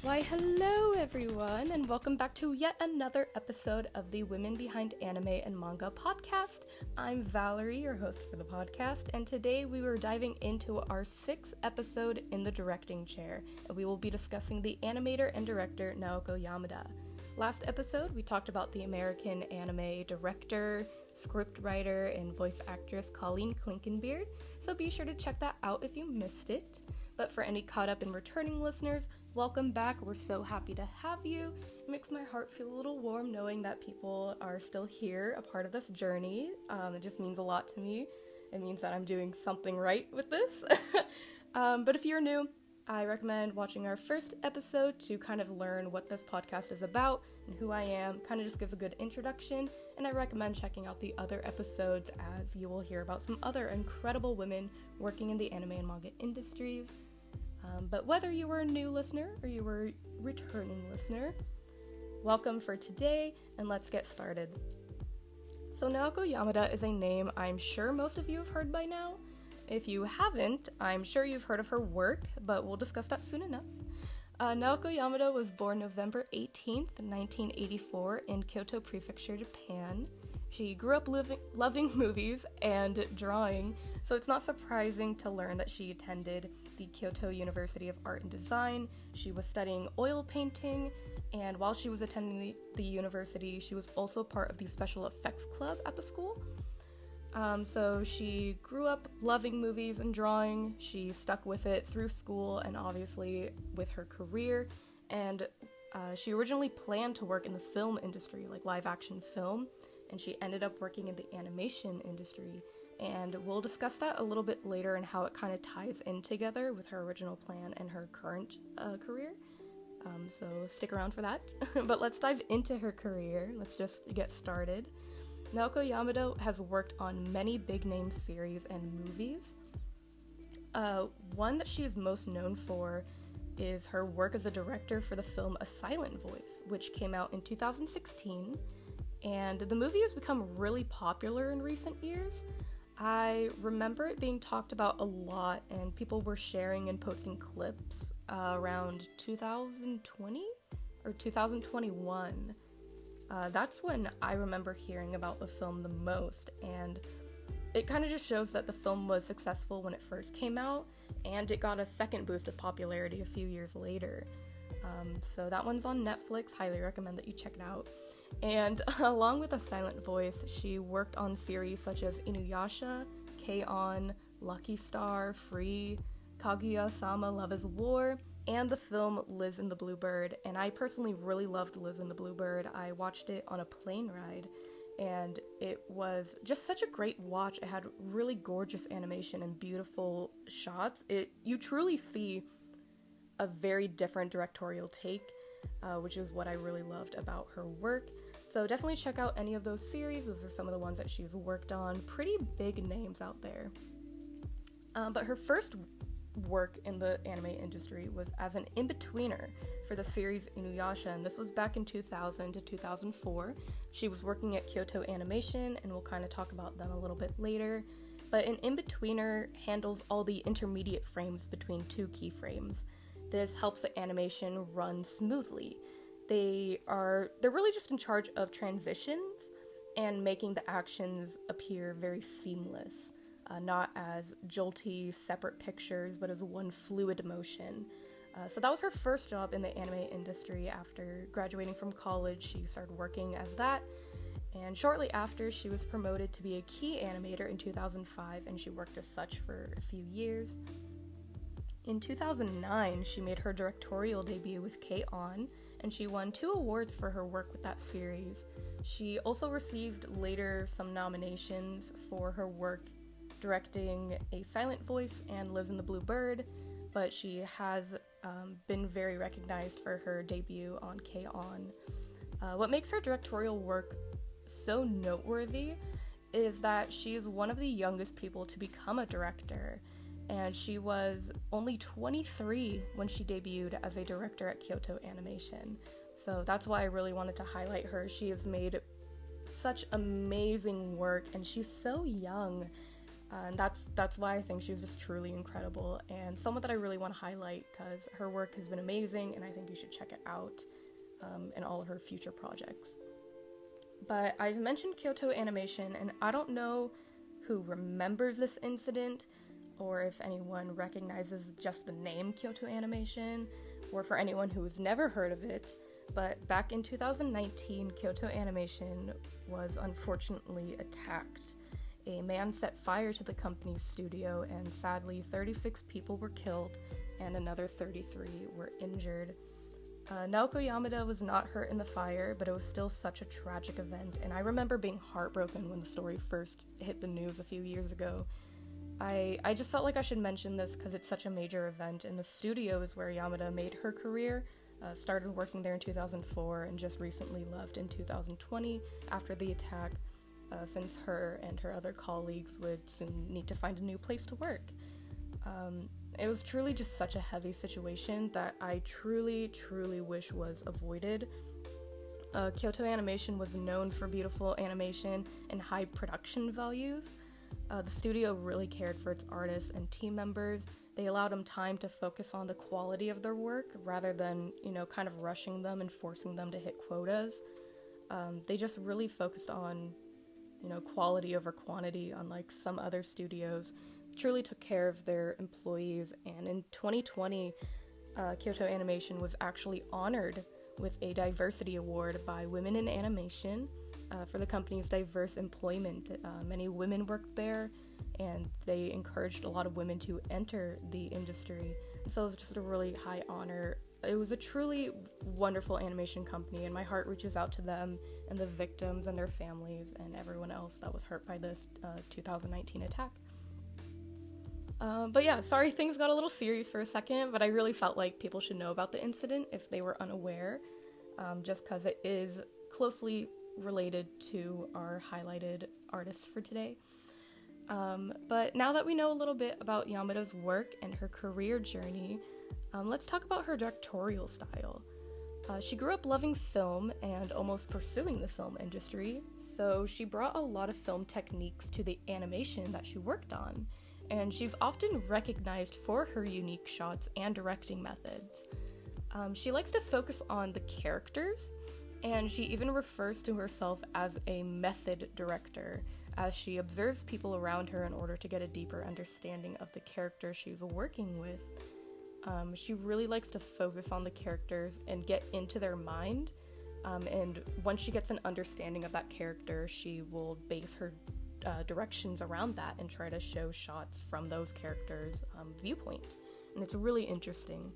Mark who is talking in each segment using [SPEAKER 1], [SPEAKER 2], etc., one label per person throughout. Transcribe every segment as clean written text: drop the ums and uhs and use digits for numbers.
[SPEAKER 1] Why, hello everyone, and welcome back to yet another episode of the Women Behind Anime and Manga podcast. I'm Valerie, your host for the podcast, and today we were diving into our 6th episode in the directing chair, and we will be discussing the animator and director Naoko Yamada. Last episode, we talked about the American anime director, scriptwriter, and voice actress Colleen Clinkenbeard, so be sure to check that out if you missed it. But for any caught up and returning listeners, welcome back. We're so happy to have you. It makes my heart feel a little warm knowing that people are still here, a part of this journey. It just means a lot to me. It means that I'm doing something right with this. But if you're new, I recommend watching our first episode to kind of learn what this podcast is about and who I am. Kind of just gives a good introduction, and I recommend checking out the other episodes as you will hear about some other incredible women working in the anime and manga industries. But whether you were a new listener or you were a returning listener, welcome for today, and let's get started. So Naoko Yamada is a name I'm sure most of you have heard by now. If you haven't, I'm sure you've heard of her work, but we'll discuss that soon enough. Naoko Yamada was born November 18th, 1984 in Kyoto Prefecture, Japan. She grew up loving movies and drawing, so it's not surprising to learn that she attended the Kyoto University of Art and Design. She was studying oil painting, and while she was attending the university, she was also part of the special effects club at the school. So she grew up loving movies and drawing. She stuck with it through school and obviously with her career, and she originally planned to work in the film industry, like live action film, and she ended up working in the animation industry, and we'll discuss that a little bit later and how it kind of ties in together with her original plan and her current career. So stick around for that. But let's dive into her career. Let's just get started. Naoko Yamada has worked on many big-name series and movies. One that she is most known for is her work as a director for the film A Silent Voice, which came out in 2016, and the movie has become really popular in recent years. I remember it being talked about a lot, and people were sharing and posting clips around 2020 or 2021. That's when I remember hearing about the film the most, and it kind of just shows that the film was successful when it first came out, and it got a second boost of popularity a few years later. So that one's on Netflix, highly recommend that you check it out. And along with A Silent Voice, she worked on series such as Inuyasha, K-On!, Lucky Star, Free, Kaguya-sama Love is War, and the film Liz and the Bluebird. And I personally really loved Liz and the Bluebird. I watched it on a plane ride, and it was just such a great watch. It had really gorgeous animation and beautiful shots. You truly see a very different directorial take, which is what I really loved about her work. So definitely check out any of those series. Those are some of the ones that she's worked on. Pretty big names out there. But her first work in the anime industry was as an in-betweener for the series Inuyasha, and this was back in 2000 to 2004. She was working at Kyoto Animation, and we'll kind of talk about them a little bit later. But an in-betweener handles all the intermediate frames between two keyframes. This helps the animation run smoothly. They're really just in charge of transitions and making the actions appear very seamless, not as jolty separate pictures, but as one fluid motion. So that was her first job in the anime industry. After graduating from college, she started working as that, and shortly after, she was promoted to be a key animator in 2005, and she worked as such for a few years. In 2009, she made her directorial debut with K-On!, and she won 2 awards for her work with that series. She also received later some nominations for her work directing A Silent Voice and Liz and the Bluebird, but she has been very recognized for her debut on K-On!. What makes her directorial work so noteworthy is that she is one of the youngest people to become a director, and she was only 23 when she debuted as a director at Kyoto Animation. So that's why I really wanted to highlight her. She has made such amazing work, and she's so young. And that's why I think she's just truly incredible, and someone that I really want to highlight because her work has been amazing, and I think you should check it out in all of her future projects. But I've mentioned Kyoto Animation, and I don't know who remembers this incident, or if anyone recognizes just the name Kyoto Animation, or for anyone who's never heard of it, but back in 2019, Kyoto Animation was unfortunately attacked. A man set fire to the company's studio, and sadly 36 people were killed and another 33 were injured. Naoko Yamada was not hurt in the fire, but it was still such a tragic event, and I remember being heartbroken when the story first hit the news a few years ago. I just felt like I should mention this because it's such a major event, and the studio is where Yamada made her career, started working there in 2004, and just recently left in 2020 after the attack, since her and her other colleagues would soon need to find a new place to work. It was truly just such a heavy situation that I truly wish was avoided. Kyoto Animation was known for beautiful animation and high production values. The studio really cared for its artists and team members. They allowed them time to focus on the quality of their work rather than, kind of rushing them and forcing them to hit quotas. They just really focused on, quality over quantity, unlike some other studios. Truly took care of their employees, and in 2020, Kyoto Animation was actually honored with a diversity award by Women in Animation for the company's diverse employment. Many women worked there, and they encouraged a lot of women to enter the industry. So it was just a really high honor. It was a truly wonderful animation company, and my heart reaches out to them and the victims and their families and everyone else that was hurt by this 2019 attack. But yeah, sorry things got a little serious for a second, but I really felt like people should know about the incident if they were unaware, just because it is closely related to our highlighted artists for today. But now that we know a little bit about Yamada's work and her career journey, let's talk about her directorial style. She grew up loving film and almost pursuing the film industry, so she brought a lot of film techniques to the animation that she worked on, and she's often recognized for her unique shots and directing methods. She likes to focus on the characters, and she even refers to herself as a method director, as she observes people around her in order to get a deeper understanding of the character she's working with. She really likes to focus on the characters and get into their mind, and once she gets an understanding of that character, she will base her directions around that and try to show shots from those characters' viewpoint, and it's really interesting.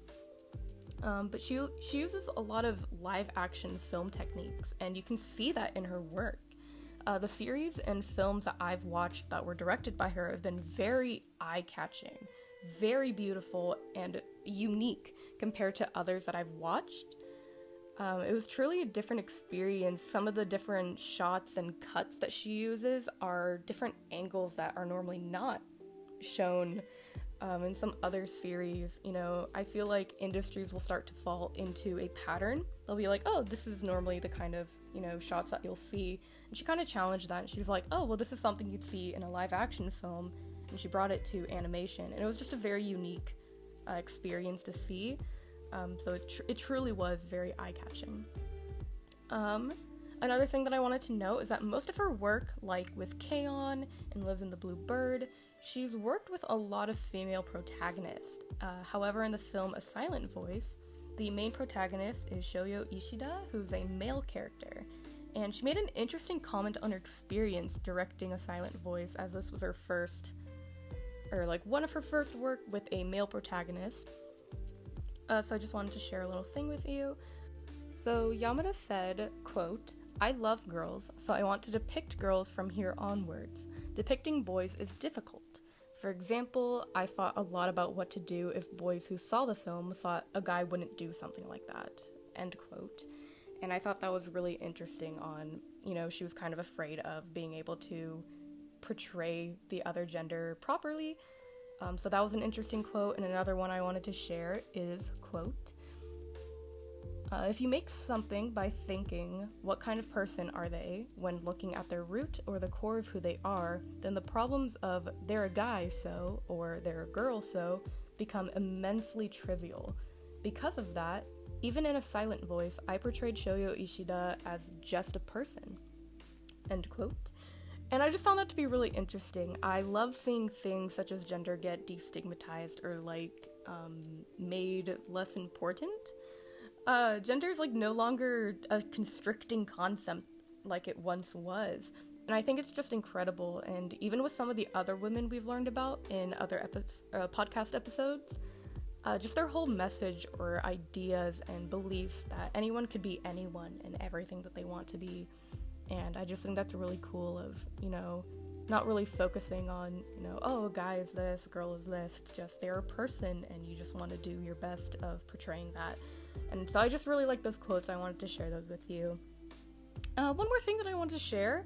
[SPEAKER 1] But she uses a lot of live action film techniques, and you can see that in her work. The series and films that I've watched that were directed by her have been very eye-catching, very beautiful, and unique compared to others that I've watched. It was truly a different experience. Some of the different shots and cuts that she uses are different angles that are normally not shown in some other series. I feel like industries will start to fall into a pattern. They'll be like, oh, this is normally the kind of, shots that you'll see. And she kind of challenged that. And she's like, oh, well, this is something you'd see in a live action film. And she brought it to animation. And it was just a very unique experience to see. So it truly was very eye-catching. Another thing that I wanted to note is that most of her work, like with K-On! And Lives in the Blue Bird, she's worked with a lot of female protagonists. However, in the film A Silent Voice, the main protagonist is Shoyo Ishida, who's a male character. And she made an interesting comment on her experience directing A Silent Voice, as this was her first, one of her first work with a male protagonist. So I just wanted to share a little thing with you. So Yamada said, quote, "I love girls, so I want to depict girls from here onwards. Depicting boys is difficult. For example, I thought a lot about what to do if boys who saw the film thought a guy wouldn't do something like that." End quote. And I thought that was really interesting on, she was kind of afraid of being able to portray the other gender properly. So that was an interesting quote, and another one I wanted to share is, quote, If you make something by thinking what kind of person are they when looking at their root or the core of who they are, then the problems of they're a guy so or they're a girl so become immensely trivial. Because of that, even in a silent voice, I portrayed Shoyo Ishida as just a person. End quote. And I just found that to be really interesting. I love seeing things such as gender get destigmatized or made less important. Gender is no longer a constricting concept like it once was. And I think it's just incredible. And even with some of the other women we've learned about in other podcast episodes, just their whole message or ideas and beliefs that anyone could be anyone and everything that they want to be. And I just think that's really cool of, not really focusing on, oh, a guy is this, a girl is this. It's just they're a person and you just want to do your best of portraying that. And so I just really like those quotes. I wanted to share those with you. One more thing that I want to share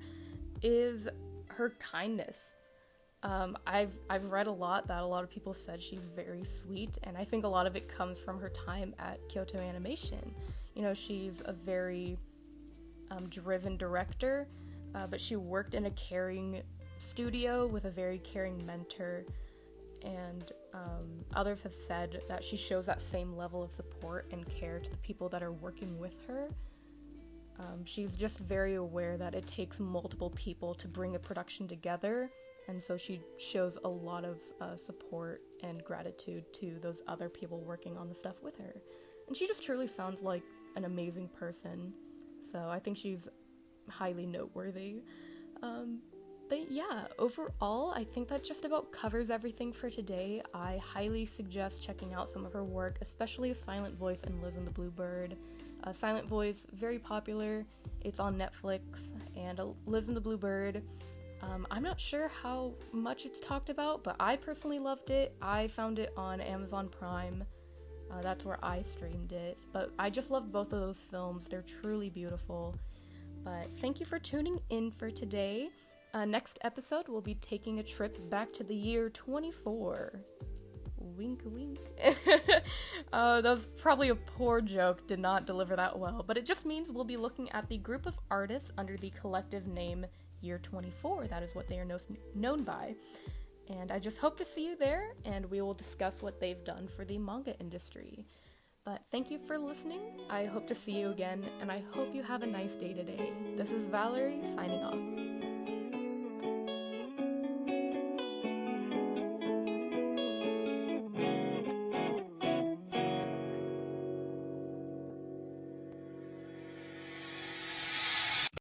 [SPEAKER 1] is her kindness. I've read a lot that a lot of people said she's very sweet, and I think a lot of it comes from her time at Kyoto Animation. She's a very driven director, but she worked in a caring studio with a very caring mentor, and others have said that she shows that same level of support and care to the people that are working with her. She's just very aware that it takes multiple people to bring a production together, and so she shows a lot of support and gratitude to those other people working on the stuff with her. And she just truly sounds like an amazing person, so I think she's highly noteworthy. But yeah, overall, I think that just about covers everything for today. I highly suggest checking out some of her work, especially Silent Voice and Liz and the Bluebird. Silent Voice, very popular. It's on Netflix. And Liz and the Bluebird, I'm not sure how much it's talked about, but I personally loved it. I found it on Amazon Prime. That's where I streamed it. But I just loved both of those films. They're truly beautiful. But thank you for tuning in for today. Next episode, we'll be taking a trip back to the year 24. Wink, wink. That was probably a poor joke, did not deliver that well, but it just means we'll be looking at the group of artists under the collective name Year 24. That is what they are known by. And I just hope to see you there, and we will discuss what they've done for the manga industry. But thank you for listening. I hope to see you again, and I hope you have a nice day today. This is Valerie, signing off.